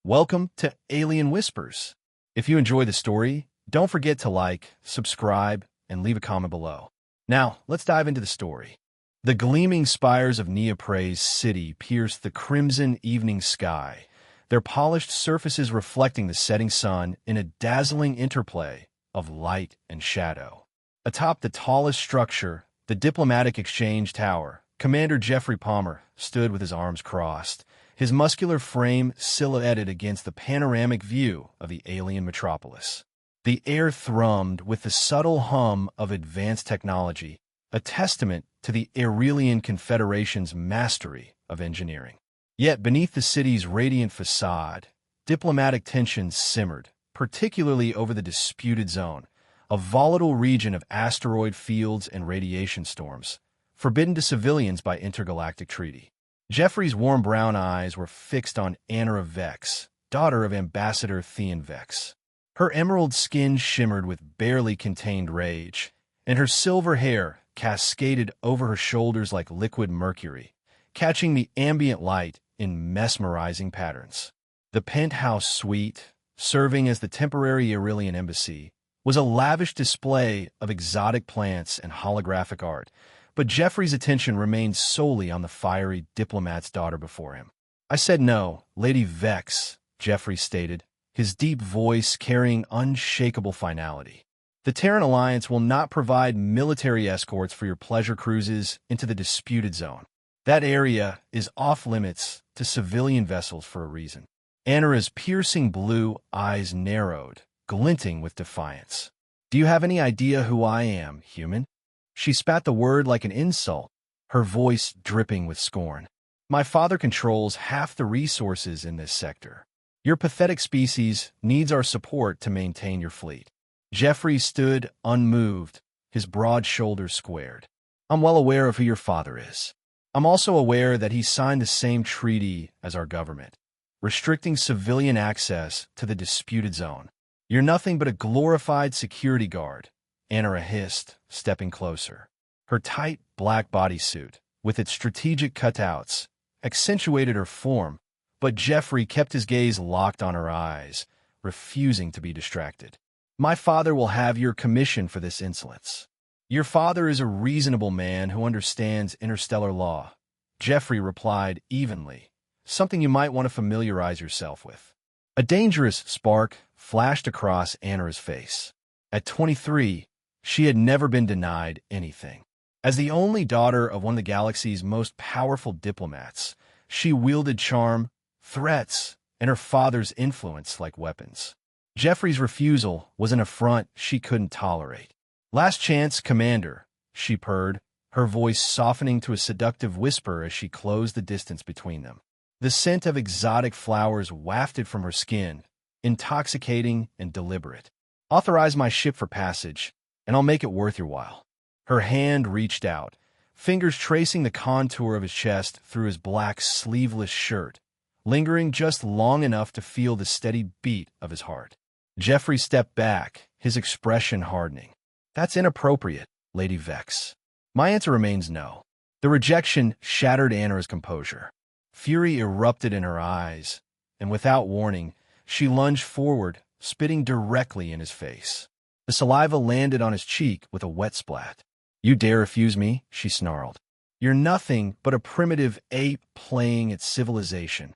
Welcome to Alien Whispers. If you enjoy the story, don't forget to like, subscribe, and leave a comment below. Now, let's dive into the story. The gleaming spires of Neoprais city pierce the crimson evening sky, their polished surfaces reflecting the setting sun in a dazzling interplay of light and shadow. Atop the tallest structure, the diplomatic exchange tower, Commander Jeffrey Palmer stood with his arms crossed, his muscular frame silhouetted against the panoramic view of the alien metropolis. The air thrummed with the subtle hum of advanced technology, a testament to the Aerilian Confederation's mastery of engineering. Yet beneath the city's radiant facade, diplomatic tensions simmered, particularly over the disputed zone, a volatile region of asteroid fields and radiation storms, forbidden to civilians by intergalactic treaty. Jeffrey's warm brown eyes were fixed on Anara Vex, daughter of Ambassador Theon Vex. Her emerald skin shimmered with barely contained rage, and her silver hair cascaded over her shoulders like liquid mercury, catching the ambient light in mesmerizing patterns. The penthouse suite, serving as the temporary Aerilian embassy, was a lavish display of exotic plants and holographic art, but Jeffrey's attention remained solely on the fiery diplomat's daughter before him. "I said no, Lady Vex," Jeffrey stated, his deep voice carrying unshakable finality. "The Terran Alliance will not provide military escorts for your pleasure cruises into the disputed zone. That area is off-limits to civilian vessels for a reason." Anara's piercing blue eyes narrowed, glinting with defiance. "Do you have any idea who I am, human?" She spat the word like an insult, her voice dripping with scorn. "My father controls half the resources in this sector. Your pathetic species needs our support to maintain your fleet." Jeffrey stood unmoved, his broad shoulders squared. "I'm well aware of who your father is. I'm also aware that he signed the same treaty as our government, restricting civilian access to the disputed zone. You're nothing but a glorified security guard," Anara hissed, stepping closer. Her tight black bodysuit, with its strategic cutouts, accentuated her form, but Jeffrey kept his gaze locked on her eyes, refusing to be distracted. "My father will have your commission for this insolence." "Your father is a reasonable man who understands interstellar law," Jeffrey replied evenly, "something you might want to familiarize yourself with." A dangerous spark flashed across Anara's face. At 23, she had never been denied anything. As the only daughter of one of the galaxy's most powerful diplomats, she wielded charm, threats, and her father's influence like weapons. Jeffrey's refusal was an affront she couldn't tolerate. "Last chance, Commander," she purred, her voice softening to a seductive whisper as she closed the distance between them. The scent of exotic flowers wafted from her skin, intoxicating and deliberate. "Authorize my ship for passage, and I'll make it worth your while." Her hand reached out, fingers tracing the contour of his chest through his black sleeveless shirt, lingering just long enough to feel the steady beat of his heart. Jeffrey stepped back, his expression hardening. "That's inappropriate, Lady Vex." "My answer remains no." The rejection shattered Anara's composure. Fury erupted in her eyes, and without warning, she lunged forward, spitting directly in his face. The saliva landed on his cheek with a wet splat. "You dare refuse me?" she snarled. "You're nothing but a primitive ape playing at civilization."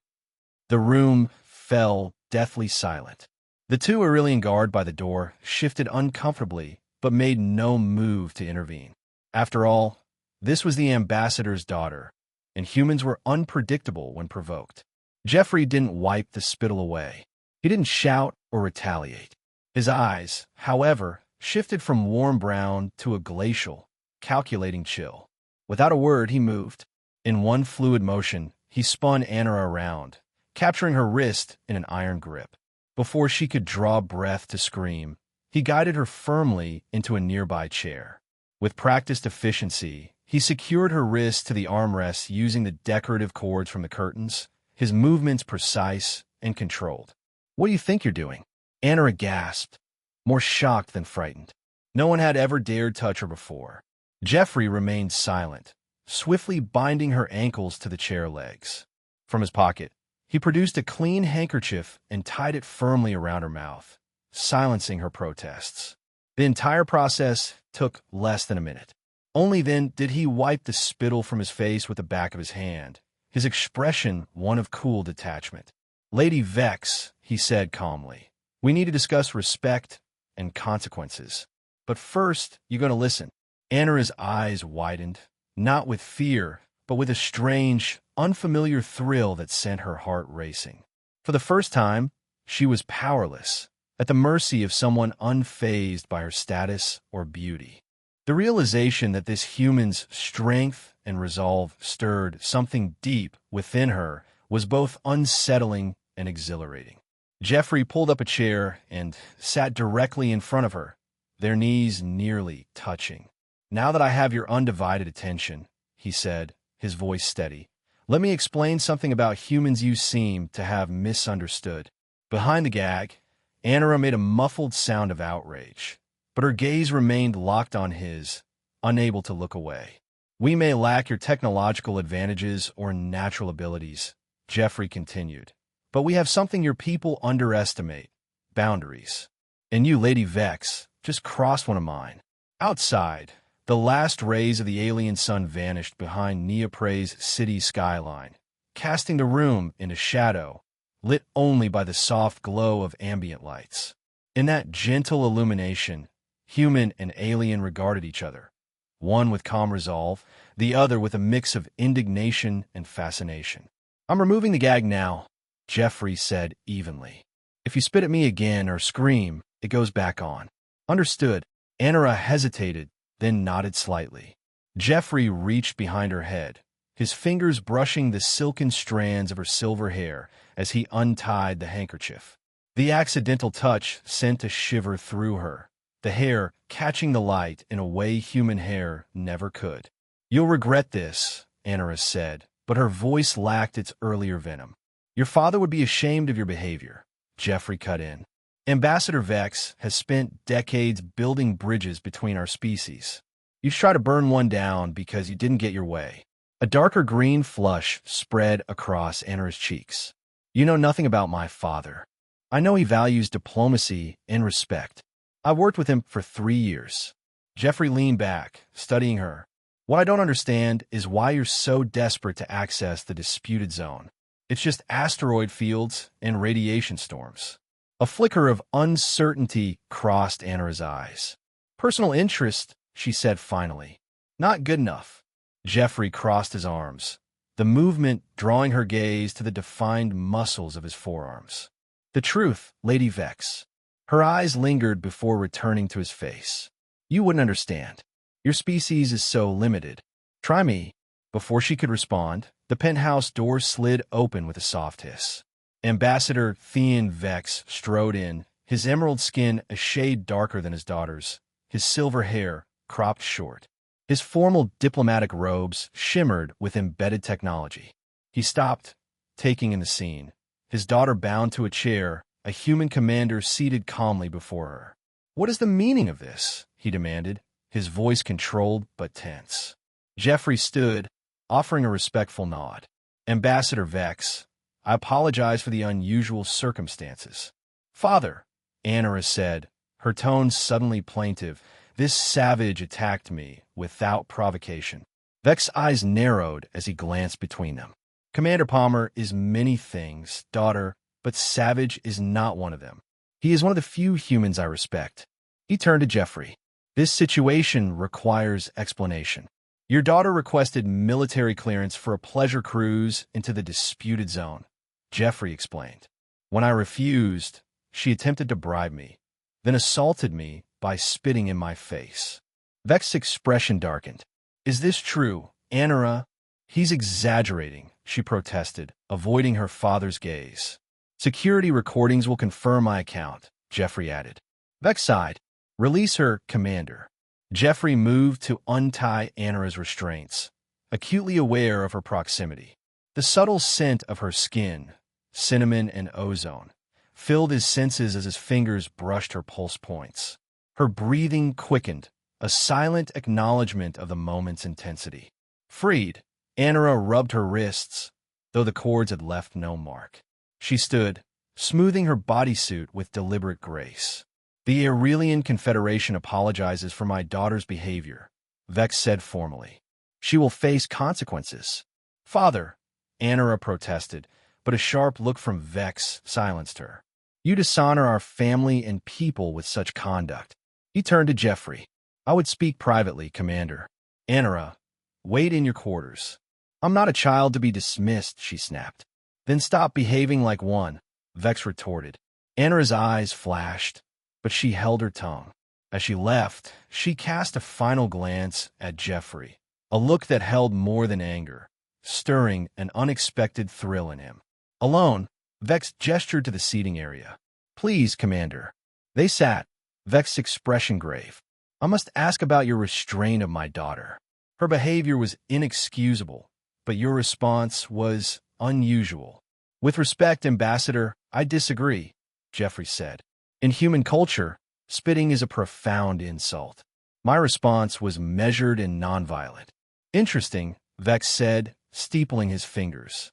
The room fell deathly silent. The two Aurelian guard by the door shifted uncomfortably, but made no move to intervene. After all, this was the ambassador's daughter, and humans were unpredictable when provoked. Jeffrey didn't wipe the spittle away. He didn't shout or retaliate. His eyes, however, shifted from warm brown to a glacial, calculating chill. Without a word, he moved. In one fluid motion, he spun Anara around, capturing her wrist in an iron grip. Before she could draw breath to scream, he guided her firmly into a nearby chair. With practiced efficiency, he secured her wrist to the armrest using the decorative cords from the curtains, his movements precise and controlled. "What do you think you're doing?" Anara gasped, more shocked than frightened. No one had ever dared touch her before. Jeffrey remained silent, swiftly binding her ankles to the chair legs. From his pocket, He produced a clean handkerchief and tied it firmly around her mouth, silencing her protests. The entire process took less than a minute. Only then did he wipe the spittle from his face with the back of his hand, his expression one of cool detachment. "Lady Vex," he said calmly, "we need to discuss respect and consequences. But first, you're going to listen." Anara's eyes widened, not with fear, but with a strange, unfamiliar thrill that sent her heart racing. For the first time, she was powerless, at the mercy of someone unfazed by her status or beauty. The realization that this human's strength and resolve stirred something deep within her was both unsettling and exhilarating. Jeffrey pulled up a chair and sat directly in front of her, their knees nearly touching. "Now that I have your undivided attention," he said, his voice steady, "let me explain something about humans you seem to have misunderstood." Behind the gag, Anara made a muffled sound of outrage, but her gaze remained locked on his, unable to look away. "We may lack your technological advantages or natural abilities," Jeffrey continued, "but we have something your people underestimate: boundaries. And you, Lady Vex, just crossed one of mine." Outside, the last rays of the alien sun vanished behind Neoprais' city skyline, casting the room into shadow, lit only by the soft glow of ambient lights. In that gentle illumination, human and alien regarded each other, one with calm resolve, the other with a mix of indignation and fascination. "I'm removing the gag now," Jeffrey said evenly. "If you spit at me again or scream, it goes back on." "Understood." Anara hesitated, then nodded slightly. Jeffrey reached behind her head, his fingers brushing the silken strands of her silver hair as he untied the handkerchief. The accidental touch sent a shiver through her, the hair catching the light in a way human hair never could. "You'll regret this," Anara said, but her voice lacked its earlier venom. "Your father would be ashamed of your behavior," Jeffrey cut in. "Ambassador Vex has spent decades building bridges between our species. You try to burn one down because you didn't get your way." A darker green flush spread across Anara's cheeks. "You know nothing about my father. I know he values diplomacy and respect. I worked with him for 3 years. Jeffrey leaned back, studying her. "What I don't understand is why you're so desperate to access the disputed zone. It's just asteroid fields and radiation storms." A flicker of uncertainty crossed Anara's eyes. "Personal interest," she said finally. "Not good enough." Jeffrey crossed his arms, the movement drawing her gaze to the defined muscles of his forearms. "The truth, Lady Vex." Her eyes lingered before returning to his face. "You wouldn't understand. Your species is so limited. Try me." Before she could respond, the penthouse door slid open with a soft hiss. Ambassador Thean Vex strode in, his emerald skin a shade darker than his daughter's, his silver hair cropped short. His formal diplomatic robes shimmered with embedded technology. He stopped, taking in the scene, his daughter bound to a chair, a human commander seated calmly before her. "What is the meaning of this?" he demanded, his voice controlled but tense. Jeffrey stood, offering a respectful nod. "Ambassador Vex, I apologize for the unusual circumstances." "Father," Anara said, her tone suddenly plaintive, "this savage attacked me without provocation." Vex's eyes narrowed as he glanced between them. "Commander Palmer is many things, daughter, but savage is not one of them. He is one of the few humans I respect." He turned to Jeffrey. "This situation requires explanation. Your daughter requested military clearance for a pleasure cruise into the disputed zone," Jeffrey explained. "When I refused, she attempted to bribe me, then assaulted me by spitting in my face." Vex's expression darkened. "Is this true, Anara?" "He's exaggerating," she protested, avoiding her father's gaze. "Security recordings will confirm my account," Jeffrey added. Vex sighed. "Release her, Commander." Jeffrey moved to untie Anara's restraints, acutely aware of her proximity. The subtle scent of her skin, cinnamon and ozone, filled his senses as his fingers brushed her pulse points. Her breathing quickened, a silent acknowledgement of the moment's intensity. Freed, Anara rubbed her wrists, though the cords had left no mark. She stood, smoothing her bodysuit with deliberate grace. "The Aerilian Confederation apologizes for my daughter's behavior," Vex said formally. "She will face consequences." "Father," Anara protested, but a sharp look from Vex silenced her. "You dishonor our family and people with such conduct." He turned to Jeffrey. "I would speak privately, Commander." "Anara, wait in your quarters." "I'm not a child to be dismissed," she snapped. "Then stop behaving like one," Vex retorted. Anara's eyes flashed, but she held her tongue. As she left, she cast a final glance at Jeffrey, a look that held more than anger, stirring an unexpected thrill in him. Alone, Vex gestured to the seating area. "Please, Commander." They sat, Vex's expression grave. "I must ask about your restraint of my daughter. Her behavior was inexcusable, but your response was unusual." "With respect, Ambassador, I disagree," Jeffrey said. "In human culture, spitting is a profound insult. My response was measured and nonviolent." "Interesting," Vex said, steepling his fingers.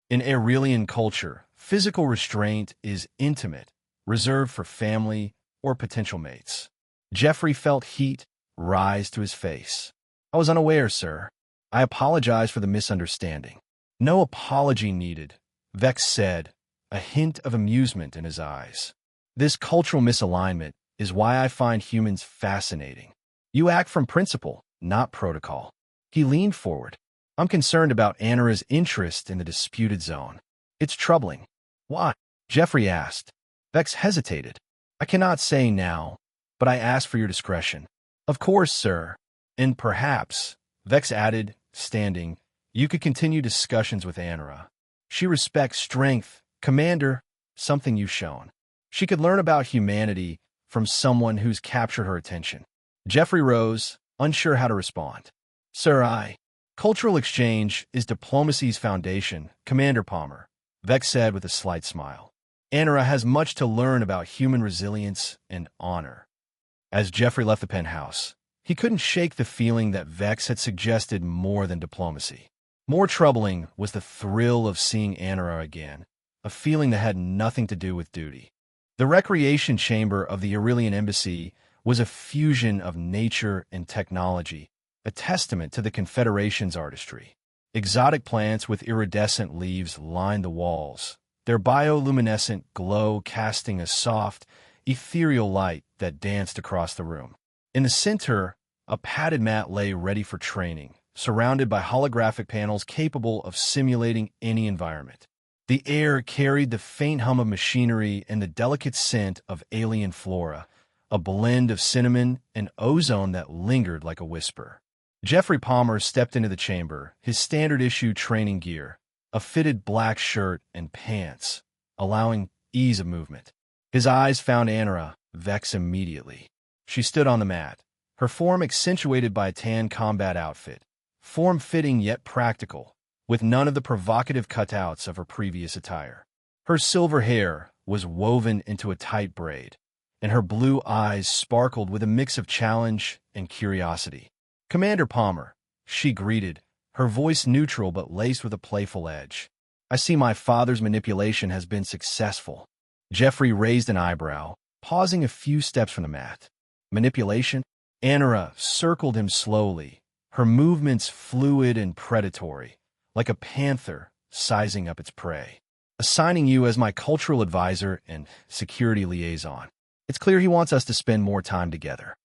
"In Aerilian culture, physical restraint is intimate, reserved for family or potential mates." Jeffrey felt heat rise to his face. "I was unaware, sir. I apologize for the misunderstanding." "No apology needed," Vex said, a hint of amusement in his eyes. "This cultural misalignment is why I find humans fascinating. You act from principle, not protocol." He leaned forward. "I'm concerned about Anara's interest in the disputed zone. It's troubling." "Why?" Jeffrey asked. Vex hesitated. "I cannot say now, but I ask for your discretion." "Of course, sir. And perhaps," Vex added, standing, "you could continue discussions with Anara. She respects strength, Commander, something you've shown. She could learn about humanity from someone who's captured her attention." Jeffrey rose, unsure how to respond. "Sir, cultural exchange is diplomacy's foundation, Commander Palmer," Vex said with a slight smile. "Anara has much to learn about human resilience and honor." As Jeffrey left the penthouse, he couldn't shake the feeling that Vex had suggested more than diplomacy. More troubling was the thrill of seeing Anara again, a feeling that had nothing to do with duty. The recreation chamber of the Aerilian embassy was a fusion of nature and technology, a testament to the Confederation's artistry. Exotic plants with iridescent leaves lined the walls, their bioluminescent glow casting a soft, ethereal light that danced across the room. In the center, a padded mat lay ready for training, surrounded by holographic panels capable of simulating any environment. The air carried the faint hum of machinery and the delicate scent of alien flora, a blend of cinnamon and ozone that lingered like a whisper. Jeffrey Palmer stepped into the chamber, his standard-issue training gear, a fitted black shirt and pants, allowing ease of movement. His eyes found Anara Vex immediately. She stood on the mat, her form accentuated by a tan combat outfit, form-fitting yet practical, with none of the provocative cutouts of her previous attire. Her silver hair was woven into a tight braid, and her blue eyes sparkled with a mix of challenge and curiosity. "Commander Palmer," she greeted, her voice neutral but laced with a playful edge. "I see my father's manipulation has been successful." Jeffrey raised an eyebrow, pausing a few steps from the mat. "Manipulation?" Anara circled him slowly, her movements fluid and predatory, like a panther sizing up its prey. "Assigning you as my cultural advisor and security liaison. It's clear he wants us to spend more time together."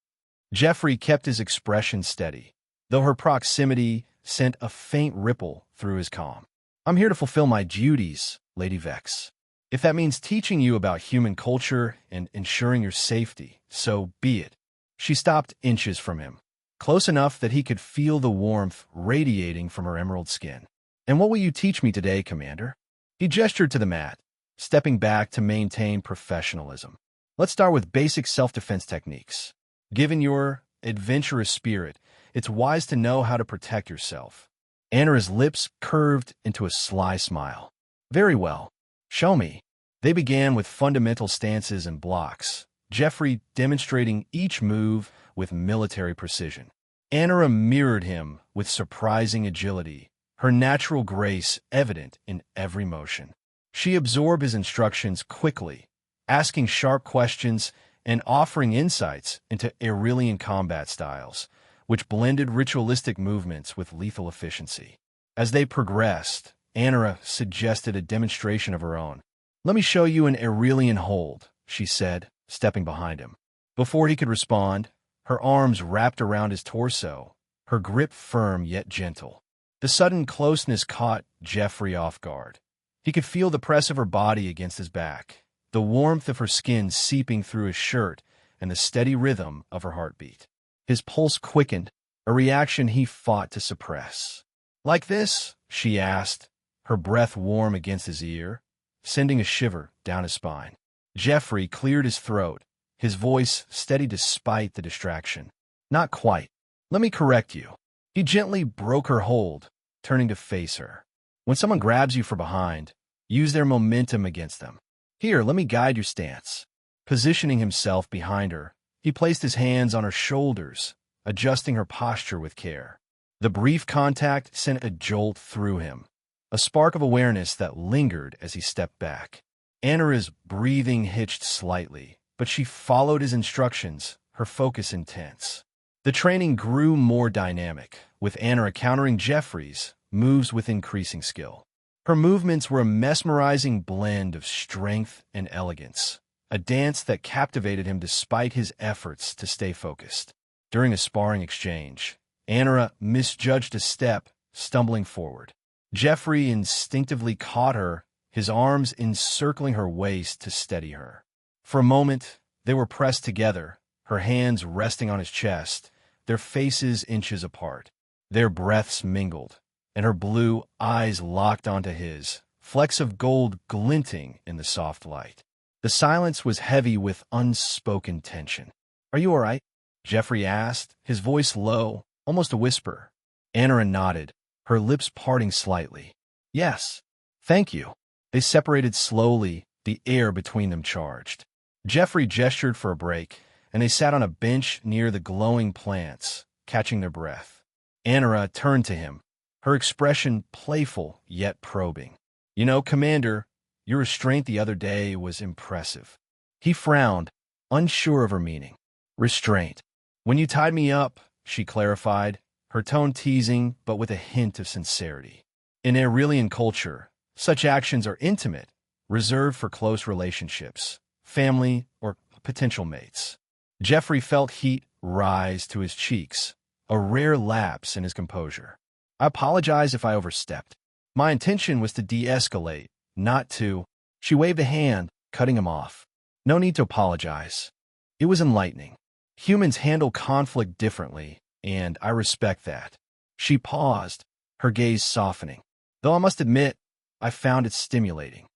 Jeffrey kept his expression steady, though her proximity sent a faint ripple through his calm. "I'm here to fulfill my duties, Lady Vex. If that means teaching you about human culture and ensuring your safety, so be it." She stopped inches from him, close enough that he could feel the warmth radiating from her emerald skin. "And what will you teach me today, Commander?" He gestured to the mat, stepping back to maintain professionalism. "Let's start with basic self-defense techniques. Given your adventurous spirit, it's wise to know how to protect yourself." Anara's lips curved into a sly smile. "Very well. Show me." They began with fundamental stances and blocks, Jeffrey demonstrating each move with military precision. Anara mirrored him with surprising agility, her natural grace evident in every motion. She absorbed his instructions quickly, asking sharp questions and offering insights into Aerilian combat styles, which blended ritualistic movements with lethal efficiency. As they progressed, Anara suggested a demonstration of her own. "Let me show you an Aerilian hold," she said, stepping behind him. Before he could respond, her arms wrapped around his torso, her grip firm yet gentle. The sudden closeness caught Jeffrey off guard. He could feel the press of her body against his back, the warmth of her skin seeping through his shirt, and the steady rhythm of her heartbeat. His pulse quickened, a reaction he fought to suppress. "Like this?" she asked, her breath warm against his ear, sending a shiver down his spine. Jeffrey cleared his throat, his voice steady despite the distraction. "Not quite. Let me correct you." He gently broke her hold, turning to face her. "When someone grabs you from behind, use their momentum against them. Here, let me guide your stance." Positioning himself behind her, he placed his hands on her shoulders, adjusting her posture with care. The brief contact sent a jolt through him, a spark of awareness that lingered as he stepped back. Anara's breathing hitched slightly, but she followed his instructions, her focus intense. The training grew more dynamic, with Anara countering Jeffrey's moves with increasing skill. Her movements were a mesmerizing blend of strength and elegance, a dance that captivated him despite his efforts to stay focused. During a sparring exchange, Anara misjudged a step, stumbling forward. Jeffrey instinctively caught her, his arms encircling her waist to steady her. For a moment, they were pressed together, her hands resting on his chest, their faces inches apart. Their breaths mingled, and her blue eyes locked onto his, flecks of gold glinting in the soft light. The silence was heavy with unspoken tension. "Are you all right?" Jeffrey asked, his voice low, almost a whisper. Anara nodded, her lips parting slightly. "Yes, thank you." They separated slowly, the air between them charged. Jeffrey gestured for a break, and they sat on a bench near the glowing plants, catching their breath. Anara turned to him, her expression playful yet probing. "You know, Commander, your restraint the other day was impressive." He frowned, unsure of her meaning. "Restraint. When you tied me up," she clarified, her tone teasing but with a hint of sincerity. In Aerilian culture, such actions are intimate, reserved for close relationships, family, or potential mates. Jeffrey felt heat rise to his cheeks, a rare lapse in his composure. "I apologize if I overstepped. My intention was to de-escalate, not to—" She waved a hand, cutting him off. "No need to apologize. It was enlightening. Humans handle conflict differently, and I respect that." She paused, her gaze softening. "Though I must admit, I found it stimulating."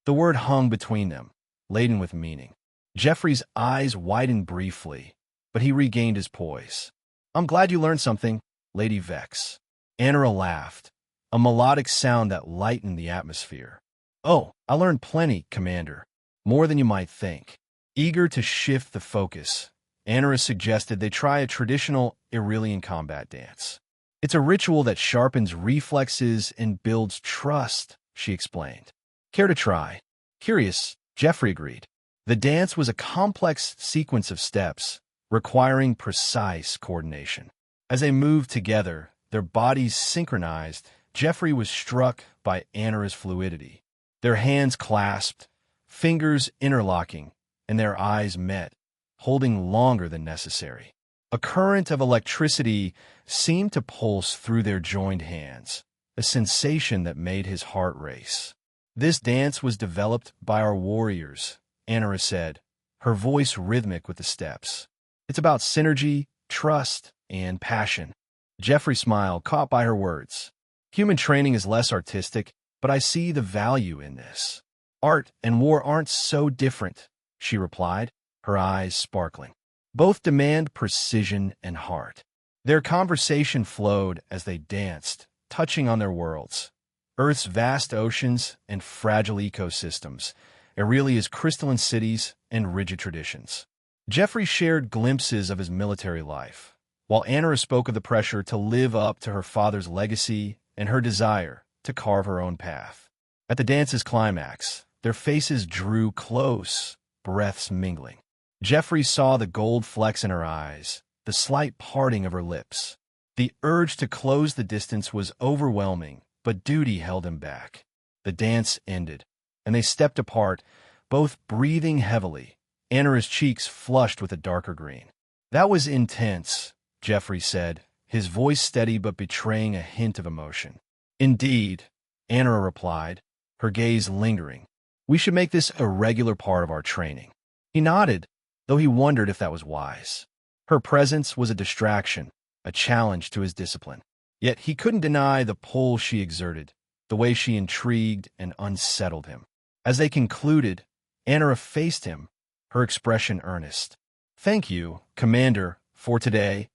The word hung between them, laden with meaning. Jeffrey's eyes widened briefly, but he regained his poise. "I'm glad you learned something, Lady Vex." Anara laughed, a melodic sound that lightened the atmosphere. "Oh, I learned plenty, Commander. More than you might think." Eager to shift the focus, Anara suggested they try a traditional Aerilian combat dance. "It's a ritual that sharpens reflexes and builds trust," she explained. "Care to try?" Curious, Jeffrey agreed. The dance was a complex sequence of steps, requiring precise coordination. As they moved together, their bodies synchronized, Jeffrey was struck by Anara's fluidity. Their hands clasped, fingers interlocking, and their eyes met, holding longer than necessary. A current of electricity seemed to pulse through their joined hands, a sensation that made his heart race. "This dance was developed by our warriors," Anara said, her voice rhythmic with the steps. "It's about synergy, trust, and passion." Jeffrey smiled, caught by her words. "Human training is less artistic, but I see the value in this." "Art and war aren't so different," she replied, her eyes sparkling. "Both demand precision and heart." Their conversation flowed as they danced, touching on their worlds, Earth's vast oceans and fragile ecosystems, Aurelia's crystalline cities and rigid traditions. Jeffrey shared glimpses of his military life, while Anara spoke of the pressure to live up to her father's legacy and her desire to carve her own path. At the dance's climax, their faces drew close, breaths mingling. Jeffrey saw the gold flecks in her eyes, the slight parting of her lips. The urge to close the distance was overwhelming, but duty held him back. The dance ended, and they stepped apart, both breathing heavily, Anara's cheeks flushed with a darker green. "That was intense," Jeffrey said, his voice steady but betraying a hint of emotion. "Indeed," Anara replied, her gaze lingering. "We should make this a regular part of our training." He nodded, though he wondered if that was wise. Her presence was a distraction, a challenge to his discipline. Yet he couldn't deny the pull she exerted, the way she intrigued and unsettled him. As they concluded, Anara faced him, her expression earnest. "Thank you, Commander, for today,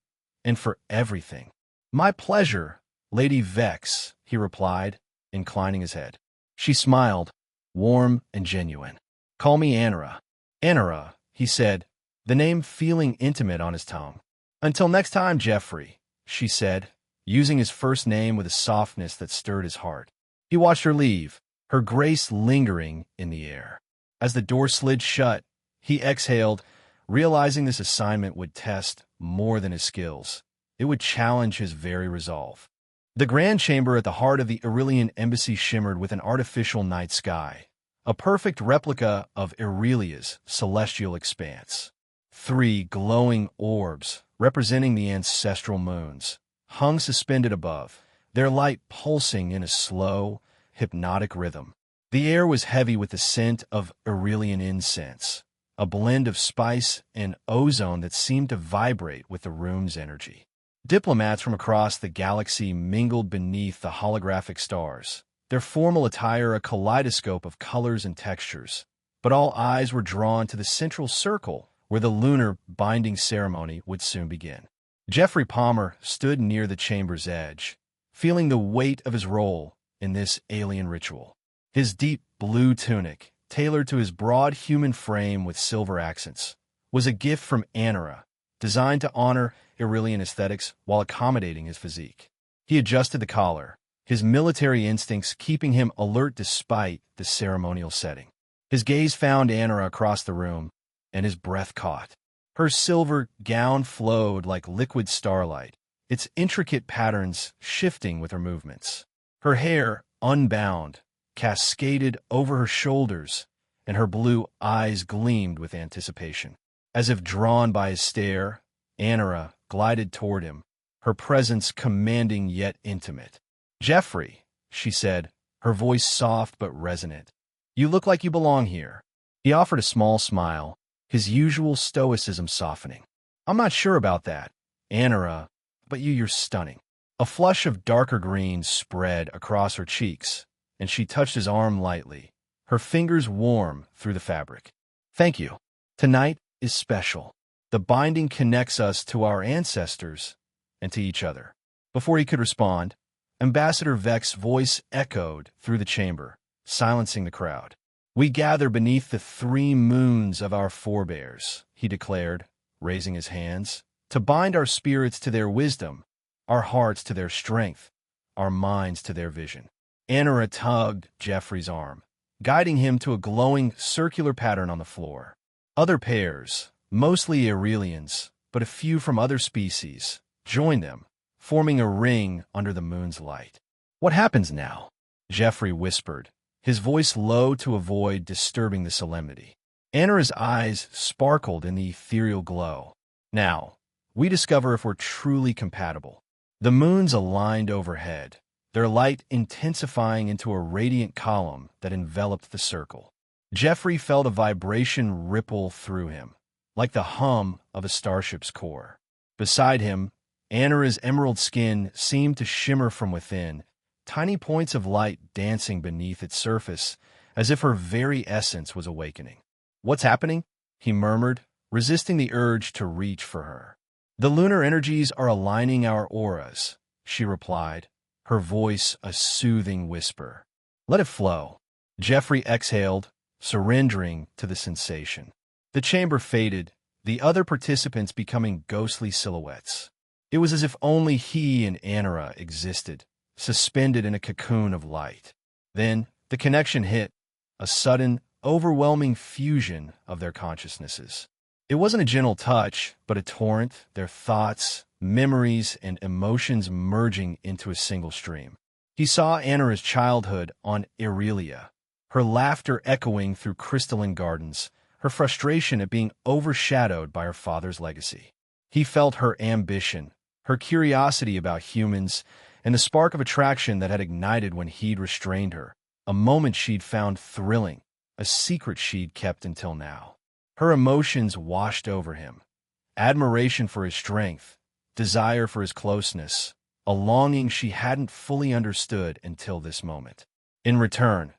and for everything." "My pleasure, Lady Vex," he replied, inclining his head. She smiled, warm and genuine. "Call me Anara." "Anara," he said, the name feeling intimate on his tongue. "Until next time, Jeffrey," she said, using his first name with a softness that stirred his heart. He watched her leave, her grace lingering in the air. As the door slid shut, he exhaled, realizing this assignment would test more than his skills. It would challenge his very resolve. The grand chamber at the heart of the Aerilian embassy shimmered with an artificial night sky, a perfect replica of Aerilia's celestial expanse. 3 glowing orbs, representing the ancestral moons, hung suspended above, their light pulsing in a slow, hypnotic rhythm. The air was heavy with the scent of Aerilian incense, a blend of spice and ozone that seemed to vibrate with the room's energy. Diplomats from across the galaxy mingled beneath the holographic stars, their formal attire a kaleidoscope of colors and textures, but all eyes were drawn to the central circle where the lunar binding ceremony would soon begin. Jeffrey Palmer stood near the chamber's edge, feeling the weight of his role in this alien ritual. His deep blue tunic, tailored to his broad human frame with silver accents, was a gift from Anara, designed to honor Aerilian aesthetics while accommodating his physique. He adjusted the collar, his military instincts keeping him alert despite the ceremonial setting. His gaze found Anara across the room, and his breath caught. Her silver gown flowed like liquid starlight, its intricate patterns shifting with her movements. Her hair, unbound, cascaded over her shoulders, and her blue eyes gleamed with anticipation. As if drawn by his stare, Anara glided toward him, her presence commanding yet intimate. "Jeffrey," she said, her voice soft but resonant. "You look like you belong here." He offered a small smile, his usual stoicism softening. "I'm not sure about that, Anara, but you're stunning." A flush of darker green spread across her cheeks, and she touched his arm lightly, her fingers warm through the fabric. "Thank you. Tonight is special. The binding connects us to our ancestors and to each other." Before he could respond, Ambassador Vex's voice echoed through the chamber, silencing the crowd. "We gather beneath the 3 moons of our forebears," he declared, raising his hands, "to bind our spirits to their wisdom, our hearts to their strength, our minds to their vision." Anara tugged Jeffrey's arm, guiding him to a glowing circular pattern on the floor. Other pairs, mostly Aerilians, but a few from other species, joined them, forming a ring under the moon's light. "What happens now?" Jeffrey whispered, his voice low to avoid disturbing the solemnity. Anara's eyes sparkled in the ethereal glow. "Now, we discover if we're truly compatible." The moons aligned overhead, their light intensifying into a radiant column that enveloped the circle. Jeffrey felt a vibration ripple through him, like the hum of a starship's core. Beside him, Anara's emerald skin seemed to shimmer from within, tiny points of light dancing beneath its surface, as if her very essence was awakening. "What's happening?" he murmured, resisting the urge to reach for her. "The lunar energies are aligning our auras," she replied, her voice a soothing whisper. "Let it flow." Jeffrey exhaled, surrendering to the sensation. The chamber faded, the other participants becoming ghostly silhouettes. It was as if only he and Anara existed, suspended in a cocoon of light. Then, the connection hit, a sudden, overwhelming fusion of their consciousnesses. It wasn't a gentle touch, but a torrent, their thoughts, memories, and emotions merging into a single stream. He saw Anara's childhood on Aerilia, her laughter echoing through crystalline gardens, her frustration at being overshadowed by her father's legacy. He felt her ambition, her curiosity about humans, and the spark of attraction that had ignited when he'd restrained her, a moment she'd found thrilling, a secret she'd kept until now. Her emotions washed over him. Admiration for his strength, desire for his closeness, a longing she hadn't fully understood until this moment. In return,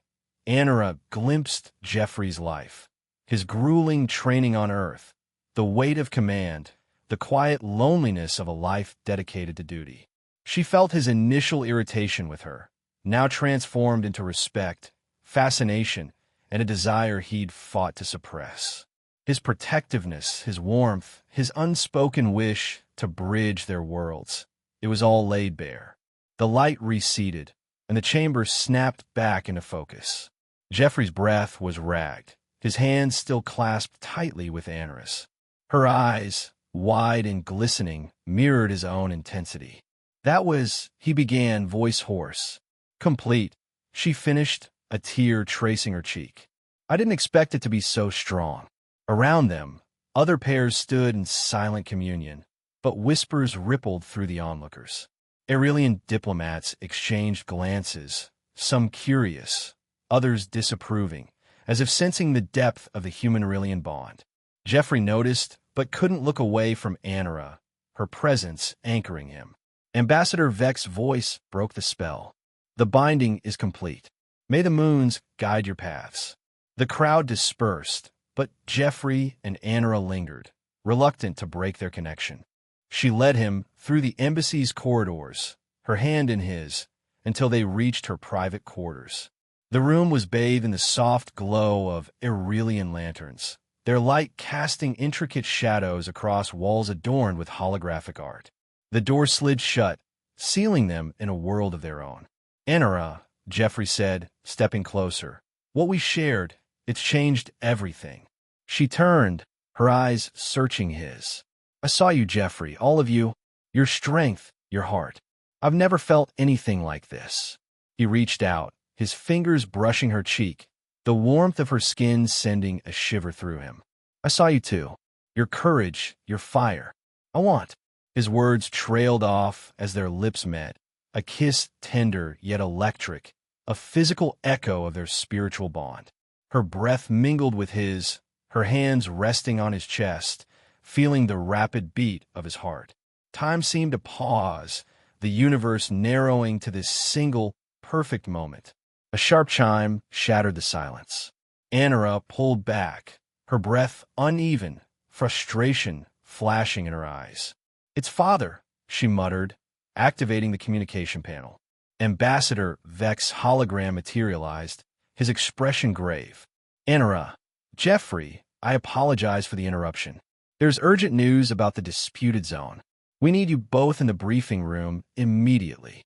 Anara glimpsed Jeffrey's life, his grueling training on Earth, the weight of command, the quiet loneliness of a life dedicated to duty. She felt his initial irritation with her, now transformed into respect, fascination, and a desire he'd fought to suppress. His protectiveness, his warmth, his unspoken wish to bridge their worlds. It was all laid bare. The light receded, and the chamber snapped back into focus. Jeffrey's breath was ragged, his hands still clasped tightly with Anara's. Her eyes, wide and glistening, mirrored his own intensity. That was, he began, voice hoarse. Complete, she finished, a tear tracing her cheek. I didn't expect it to be so strong. Around them, other pairs stood in silent communion, but whispers rippled through the onlookers. Aerilian diplomats exchanged glances, some curious, others disapproving, as if sensing the depth of the human-Aerilian bond. Jeffrey noticed, but couldn't look away from Anara, her presence anchoring him. Ambassador Vex's voice broke the spell. The binding is complete. May the moons guide your paths. The crowd dispersed, but Jeffrey and Anara lingered, reluctant to break their connection. She led him through the embassy's corridors, her hand in his, until they reached her private quarters. The room was bathed in the soft glow of Aerilian lanterns, their light casting intricate shadows across walls adorned with holographic art. The door slid shut, sealing them in a world of their own. Anara, Jeffrey said, stepping closer. What we shared, it's changed everything. She turned, her eyes searching his. I saw you, Jeffrey, all of you, your strength, your heart. I've never felt anything like this. He reached out, his fingers brushing her cheek, the warmth of her skin sending a shiver through him. I saw you too. Your courage, your fire. I want. His words trailed off as their lips met, a kiss tender yet electric, a physical echo of their spiritual bond. Her breath mingled with his, her hands resting on his chest, feeling the rapid beat of his heart. Time seemed to pause, the universe narrowing to this single, perfect moment. A sharp chime shattered the silence. Anara pulled back, her breath uneven, frustration flashing in her eyes. It's father, she muttered, activating the communication panel. Ambassador Vex hologram materialized, his expression grave. Anara, Jeffrey, I apologize for the interruption. There's urgent news about the disputed zone. We need you both in the briefing room immediately.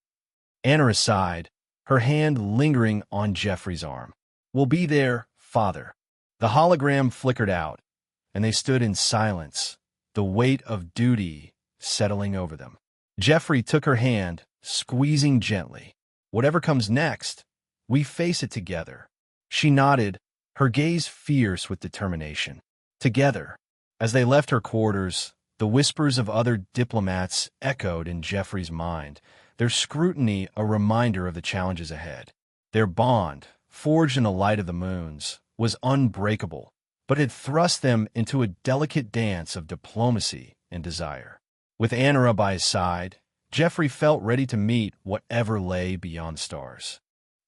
Anara sighed, her hand lingering on Jeffrey's arm. We'll be there, father. The hologram flickered out, and they stood in silence, the weight of duty settling over them. Jeffrey took her hand, squeezing gently. Whatever comes next, we face it together. She nodded, her gaze fierce with determination. Together. As they left her quarters, the whispers of other diplomats echoed in Jeffrey's mind, their scrutiny a reminder of the challenges ahead. Their bond, forged in the light of the moons, was unbreakable, but had thrust them into a delicate dance of diplomacy and desire. With Anara by his side, Jeffrey felt ready to meet whatever lay beyond stars.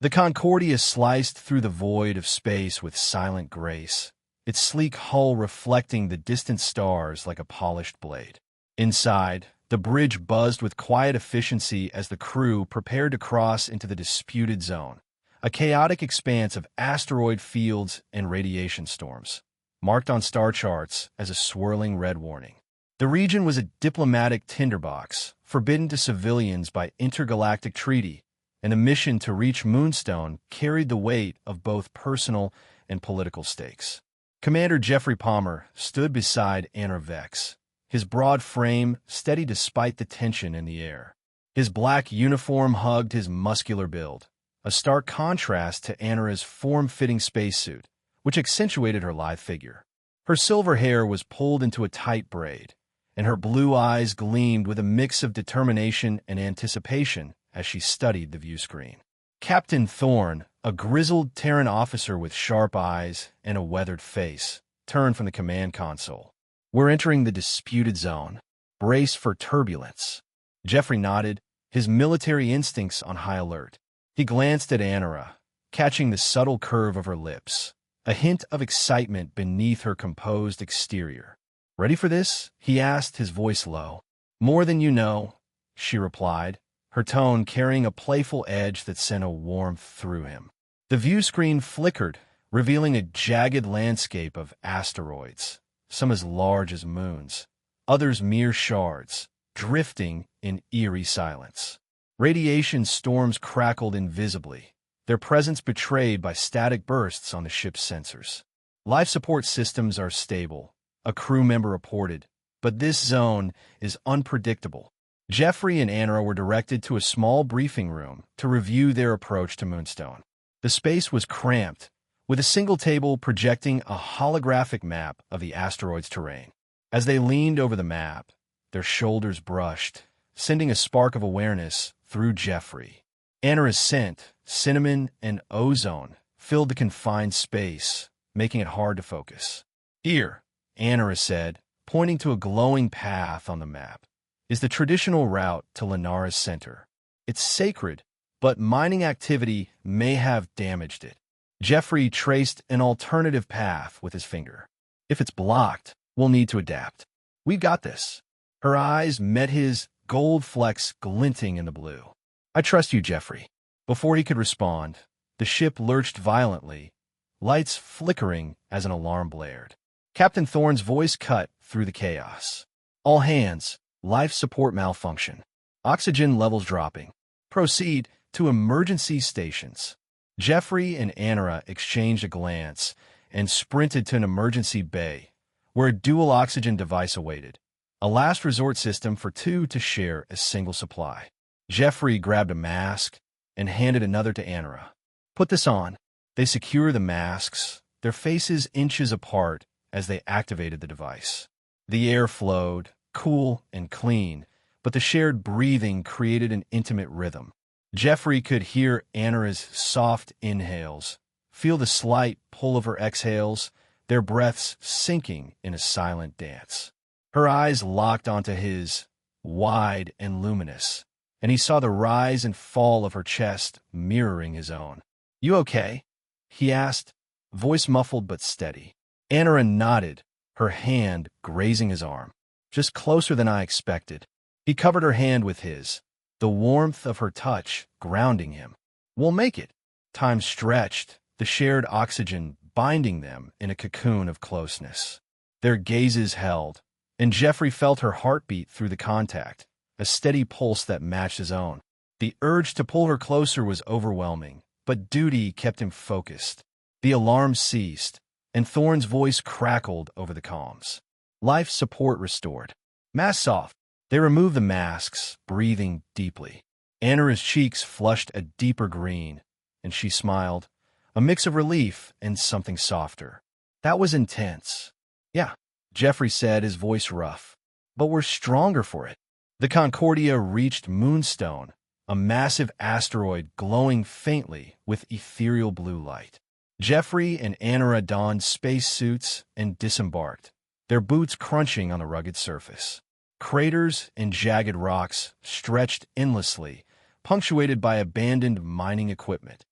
The Concordia sliced through the void of space with silent grace, its sleek hull reflecting the distant stars like a polished blade. Inside, the bridge buzzed with quiet efficiency as the crew prepared to cross into the disputed zone, a chaotic expanse of asteroid fields and radiation storms, marked on star charts as a swirling red warning. The region was a diplomatic tinderbox, forbidden to civilians by intergalactic treaty, and a mission to reach Moonstone carried the weight of both personal and political stakes. Commander Jeffrey Palmer stood beside Anara Vex, his broad frame steady despite the tension in the air. His black uniform hugged his muscular build, a stark contrast to Anara's form-fitting spacesuit, which accentuated her lithe figure. Her silver hair was pulled into a tight braid, and her blue eyes gleamed with a mix of determination and anticipation as she studied the viewscreen. Captain Thorne, a grizzled Terran officer with sharp eyes and a weathered face, turned from the command console. "We're entering the disputed zone. Brace for turbulence." Jeffrey nodded, his military instincts on high alert. He glanced at Anara, catching the subtle curve of her lips, a hint of excitement beneath her composed exterior. "Ready for this?" he asked, his voice low. "More than you know," she replied, her tone carrying a playful edge that sent a warmth through him. The viewscreen flickered, revealing a jagged landscape of asteroids, some as large as moons, others mere shards, drifting in eerie silence. Radiation storms crackled invisibly, their presence betrayed by static bursts on the ship's sensors. "Life support systems are stable," a crew member reported, "but this zone is unpredictable." Jeffrey and Anara were directed to a small briefing room to review their approach to Moonstone. The space was cramped, with a single table projecting a holographic map of the asteroid's terrain. As they leaned over the map, their shoulders brushed, sending a spark of awareness through Jeffrey. Anara's scent, cinnamon and ozone, filled the confined space, making it hard to focus. "Here," Anara said, pointing to a glowing path on the map, "is the traditional route to Lenara's center. It's sacred, but mining activity may have damaged it." Jeffrey traced an alternative path with his finger. "If it's blocked, we'll need to adapt. We've got this." Her eyes met his, gold flecks glinting in the blue. "I trust you, Jeffrey." Before he could respond, the ship lurched violently, lights flickering as an alarm blared. Captain Thorne's voice cut through the chaos. "All hands, life support malfunction. Oxygen levels dropping. Proceed to emergency stations." Jeffrey and Anara exchanged a glance and sprinted to an emergency bay, where a dual oxygen device awaited, a last resort system for two to share a single supply. Jeffrey grabbed a mask and handed another to Anara. "Put this on." They secured the masks, their faces inches apart as they activated the device. The air flowed, cool and clean, but the shared breathing created an intimate rhythm. Jeffrey could hear Anara's soft inhales, feel the slight pull of her exhales, their breaths sinking in a silent dance. Her eyes locked onto his, wide and luminous, and he saw the rise and fall of her chest mirroring his own. "You okay?" he asked, voice muffled but steady. Anara nodded, her hand grazing his arm. "Just closer than I expected." He covered her hand with his, the warmth of her touch grounding him. "We'll make it." Time stretched, the shared oxygen binding them in a cocoon of closeness. Their gazes held, and Jeffrey felt her heartbeat through the contact, a steady pulse that matched his own. The urge to pull her closer was overwhelming, but duty kept him focused. The alarm ceased, and Thorne's voice crackled over the comms. "Life support restored. Masks off." They removed the masks, breathing deeply. Anara's cheeks flushed a deeper green, and she smiled, a mix of relief and something softer. "That was intense." "Yeah," Jeffrey said, his voice rough. "But we're stronger for it." The Concordia reached Moonstone, a massive asteroid glowing faintly with ethereal blue light. Jeffrey and Anara donned spacesuits and disembarked, their boots crunching on the rugged surface. Craters and jagged rocks stretched endlessly, punctuated by abandoned mining equipment,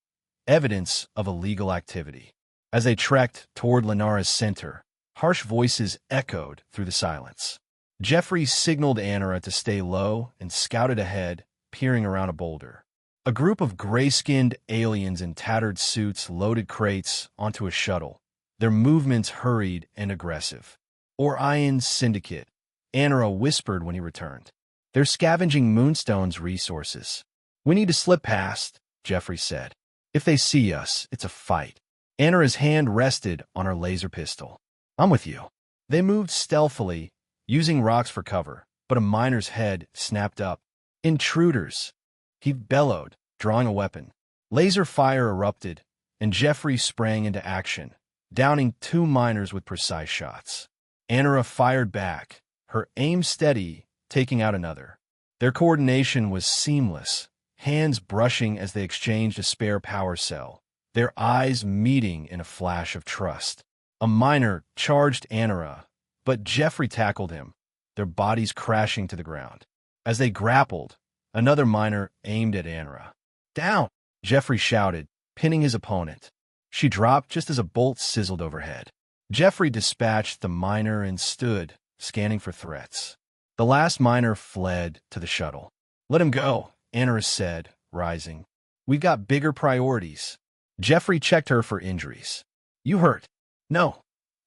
evidence of illegal activity. As they trekked toward Lenara's center, harsh voices echoed through the silence. Jeffrey signaled Anara to stay low and scouted ahead, peering around a boulder. A group of gray-skinned aliens in tattered suits loaded crates onto a shuttle, their movements hurried and aggressive. "Orion Syndicate," Anara whispered when he returned. "They're scavenging Moonstone's resources. We need to slip past, Jeffrey said. If they see us, it's a fight. Anara's hand rested on her laser pistol. I'm with you. They moved stealthily, using rocks for cover, but a miner's head snapped up. Intruders! He bellowed, drawing a weapon. Laser fire erupted, and Jeffrey sprang into action, downing 2 miners with precise shots. Anara fired back, her aim steady, taking out another. Their coordination was seamless, hands brushing as they exchanged a spare power cell, their eyes meeting in a flash of trust. A miner charged Anara, but Jeffrey tackled him, their bodies crashing to the ground. As they grappled, another miner aimed at Anara. Down! Jeffrey shouted, pinning his opponent. She dropped just as a bolt sizzled overhead. Jeffrey dispatched the miner and stood, scanning for threats. The last miner fled to the shuttle. Let him go, Anara said, rising. We've got bigger priorities. Jeffrey checked her for injuries. You hurt? No.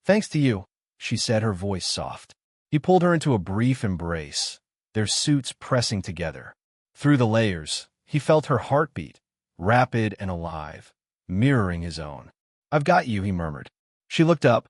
Thanks to you, she said, her voice soft. He pulled her into a brief embrace, their suits pressing together. Through the layers, he felt her heartbeat, rapid and alive, mirroring his own. I've got you, he murmured. She looked up,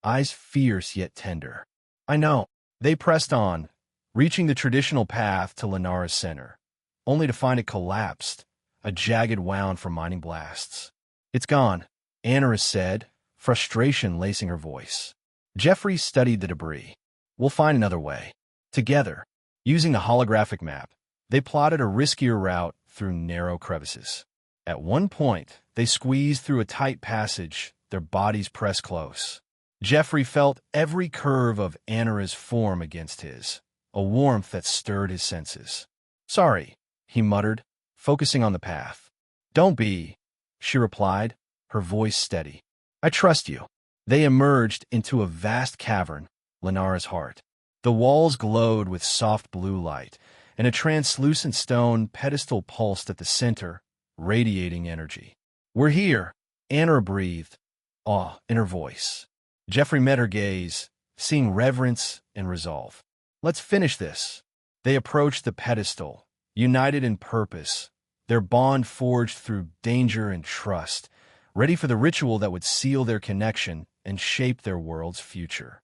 eyes fierce yet tender. I know. They pressed on, reaching the traditional path to Lenara's center, only to find it collapsed, a jagged wound from mining blasts. It's gone, Anara said, frustration lacing her voice. Jeffrey studied the debris. We'll find another way. Together, using the holographic map, they plotted a riskier route through narrow crevices. At one point, they squeezed through a tight passage, their bodies pressed close. Jeffrey felt every curve of Anara's form against his, a warmth that stirred his senses. Sorry, he muttered, focusing on the path. Don't be, she replied, her voice steady. I trust you. They emerged into a vast cavern, Lenara's heart. The walls glowed with soft blue light, and a translucent stone pedestal pulsed at the center, radiating energy. We're here, Anara breathed, awe in her voice. Jeffrey met her gaze, seeing reverence and resolve. Let's finish this. They approached the pedestal, united in purpose, their bond forged through danger and trust, ready for the ritual that would seal their connection and shape their world's future.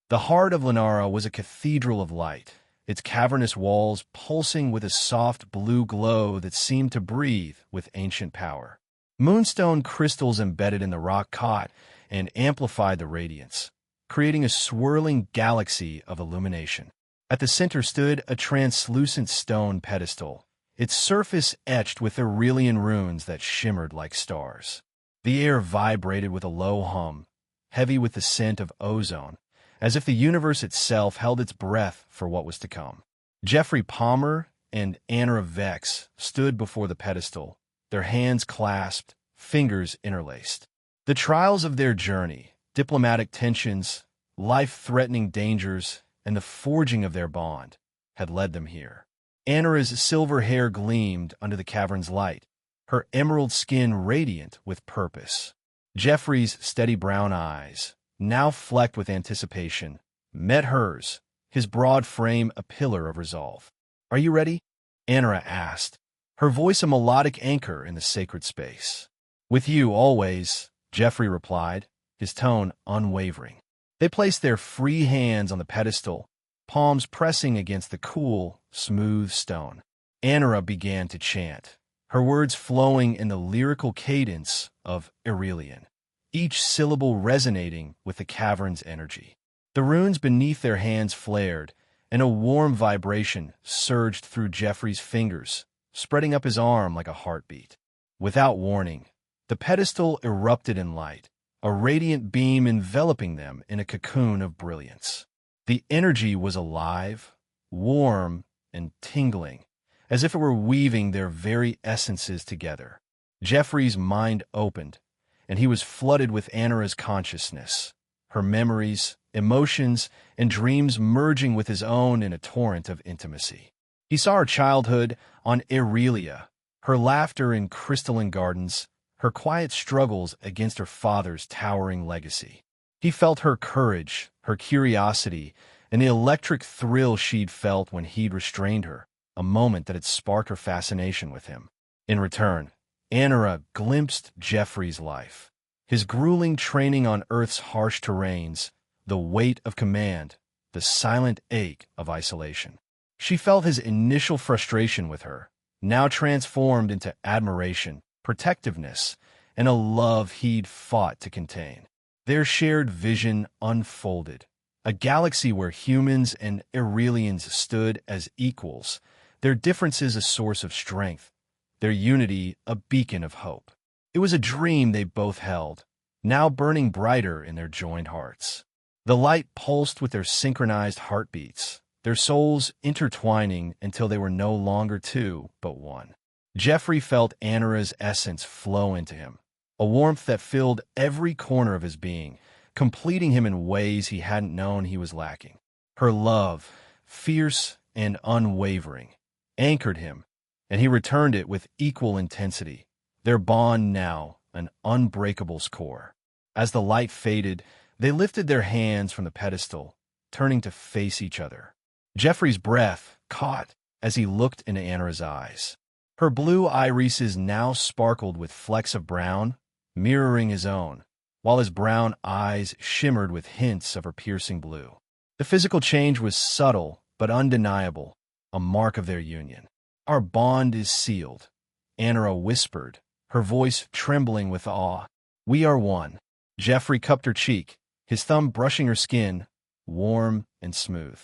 The heart of Lenara was a cathedral of light, its cavernous walls pulsing with a soft blue glow that seemed to breathe with ancient power. Moonstone crystals embedded in the rock caught and amplified the radiance, creating a swirling galaxy of illumination. At the center stood a translucent stone pedestal, its surface etched with Aerilian runes that shimmered like stars. The air vibrated with a low hum, heavy with the scent of ozone, as if the universe itself held its breath for what was to come. Jeffrey Palmer and Anara Vex stood before the pedestal, their hands clasped, fingers interlaced. The trials of their journey, diplomatic tensions, life-threatening dangers, and the forging of their bond had led them here. Anara's silver hair gleamed under the cavern's light, her emerald skin radiant with purpose. Jeffrey's steady brown eyes, now flecked with anticipation, met hers, his broad frame a pillar of resolve. Are you ready? Anara asked, her voice a melodic anchor in the sacred space. With you always, Jeffrey replied, his tone unwavering. They placed their free hands on the pedestal, palms pressing against the cool, smooth stone. Anara began to chant, her words flowing in the lyrical cadence of Aerilian, each syllable resonating with the cavern's energy. The runes beneath their hands flared, and a warm vibration surged through Jeffrey's fingers, spreading up his arm like a heartbeat. Without warning, the pedestal erupted in light, a radiant beam enveloping them in a cocoon of brilliance. The energy was alive, warm, and tingling, as if it were weaving their very essences together. Jeffrey's mind opened, and he was flooded with Anara's consciousness, her memories, emotions, and dreams merging with his own in a torrent of intimacy. He saw her childhood on Aerilia, her laughter in crystalline gardens, her quiet struggles against her father's towering legacy. He felt her courage, her curiosity, and the electric thrill she'd felt when he'd restrained her, a moment that had sparked her fascination with him. In return, Anara glimpsed Jeffrey's life. His grueling training on Earth's harsh terrains, the weight of command, the silent ache of isolation. She felt his initial frustration with her, now transformed into admiration, protectiveness, and a love he'd fought to contain. Their shared vision unfolded, a galaxy where humans and Aerilians stood as equals, their differences a source of strength, their unity a beacon of hope. It was a dream they both held, now burning brighter in their joined hearts. The light pulsed with their synchronized heartbeats, their souls intertwining until they were no longer two, but one. Jeffrey felt Anara's essence flow into him, a warmth that filled every corner of his being, completing him in ways he hadn't known he was lacking. Her love, fierce and unwavering, anchored him, and he returned it with equal intensity, their bond now an unbreakable core. As the light faded, they lifted their hands from the pedestal, turning to face each other. Jeffrey's breath caught as he looked into Anara's eyes. Her blue irises now sparkled with flecks of brown, mirroring his own, while his brown eyes shimmered with hints of her piercing blue. The physical change was subtle but undeniable, a mark of their union. "Our bond is sealed," Anara whispered, her voice trembling with awe. "We are one." Jeffrey cupped her cheek, his thumb brushing her skin, warm and smooth.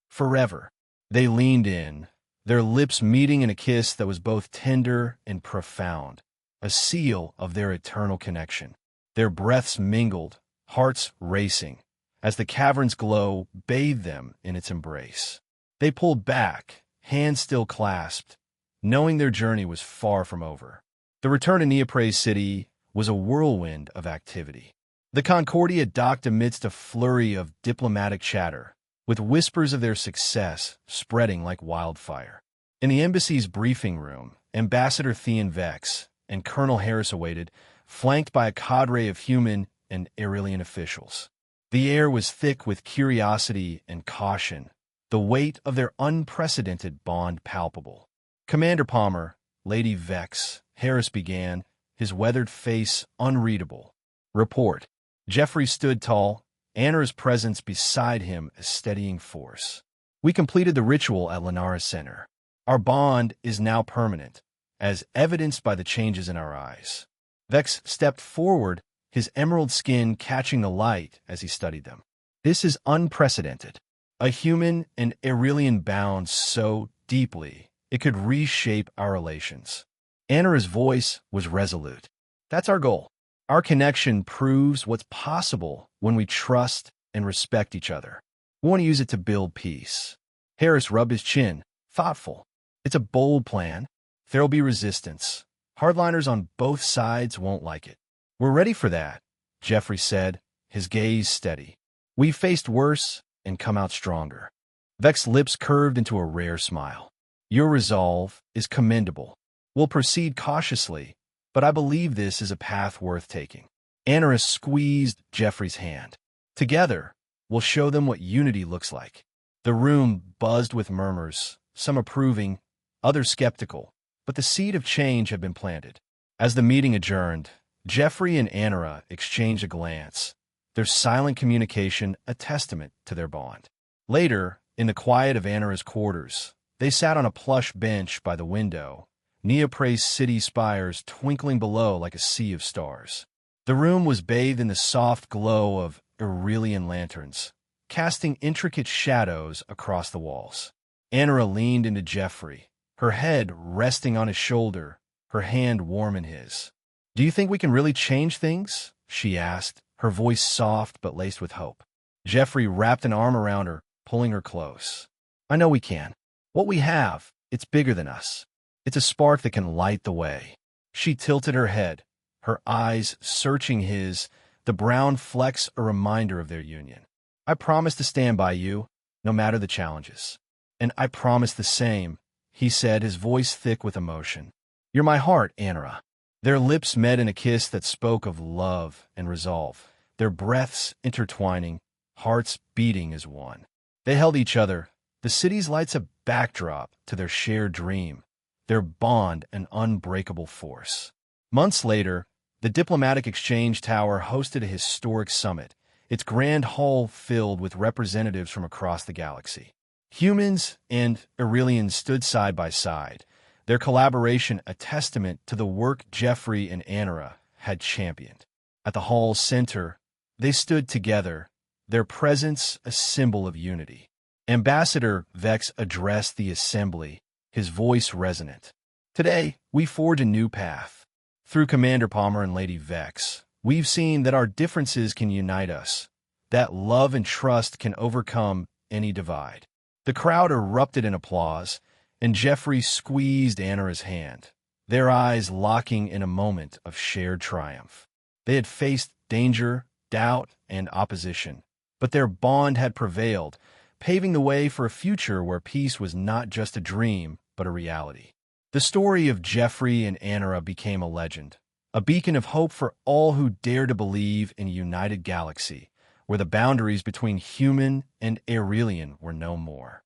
"Forever." They leaned in, their lips meeting in a kiss that was both tender and profound, a seal of their eternal connection. Their breaths mingled, hearts racing, as the cavern's glow bathed them in its embrace. They pulled back, hands still clasped, knowing their journey was far from over. The return to Neoprais City was a whirlwind of activity. The Concordia docked amidst a flurry of diplomatic chatter, with whispers of their success spreading like wildfire. In the embassy's briefing room, Ambassador Vex and Colonel Harris awaited, flanked by a cadre of human and Aerilian officials. The air was thick with curiosity and caution, the weight of their unprecedented bond palpable. "Commander Palmer, Lady Vex," Harris began, his weathered face unreadable. "Report." Jeffrey stood tall, Anara's presence beside him a steadying force. "We completed the ritual at Lanara Center. Our bond is now permanent, as evidenced by the changes in our eyes." Vex stepped forward, his emerald skin catching the light as he studied them. "This is unprecedented. A human and Aerilian bound so deeply it could reshape our relations." Anara's voice was resolute. "That's our goal. Our connection proves what's possible when we trust and respect each other. We want to use it to build peace." Harris rubbed his chin, thoughtful. "It's a bold plan. There'll be resistance. Hardliners on both sides won't like it." "We're ready for that," Jeffrey said, his gaze steady. "We've faced worse and come out stronger." Vex's lips curved into a rare smile. "Your resolve is commendable. We'll proceed cautiously, but I believe this is a path worth taking." Anara squeezed Jeffrey's hand. "Together, we'll show them what unity looks like." The room buzzed with murmurs, some approving, others skeptical, but the seed of change had been planted. As the meeting adjourned, Jeffrey and Anara exchanged a glance, their silent communication a testament to their bond. Later, in the quiet of Anara's quarters, they sat on a plush bench by the window, Neoprais city spires twinkling below like a sea of stars. The room was bathed in the soft glow of Aerilian lanterns, casting intricate shadows across the walls. Anara leaned into Jeffrey, her head resting on his shoulder, her hand warm in his. "Do you think we can really change things?" she asked, her voice soft but laced with hope. Jeffrey wrapped an arm around her, pulling her close. "I know we can. What we have, it's bigger than us. It's a spark that can light the way." She tilted her head, her eyes searching his, the brown flecks a reminder of their union. "I promise to stand by you, no matter the challenges." "And I promise the same," he said, his voice thick with emotion. "You're my heart, Anara." Their lips met in a kiss that spoke of love and resolve, their breaths intertwining, hearts beating as one. They held each other, the city's lights a backdrop to their shared dream, their bond an unbreakable force. Months later, the Diplomatic Exchange Tower hosted a historic summit, its grand hall filled with representatives from across the galaxy. Humans and Aerilians stood side by side, their collaboration a testament to the work Jeffrey and Anara had championed. At the hall's center, they stood together, their presence a symbol of unity. Ambassador Vex addressed the assembly, his voice resonant. Today, we forge a new path. Through Commander Palmer and Lady Vex, we've seen that our differences can unite us, that love and trust can overcome any divide. The crowd erupted in applause, and Jeffrey squeezed Anara's hand, their eyes locking in a moment of shared triumph. They had faced danger, doubt, and opposition, but their bond had prevailed, paving the way for a future where peace was not just a dream, but a reality. The story of Jeffrey and Anara became a legend, a beacon of hope for all who dare to believe in a united galaxy, where the boundaries between human and Aerilian were no more.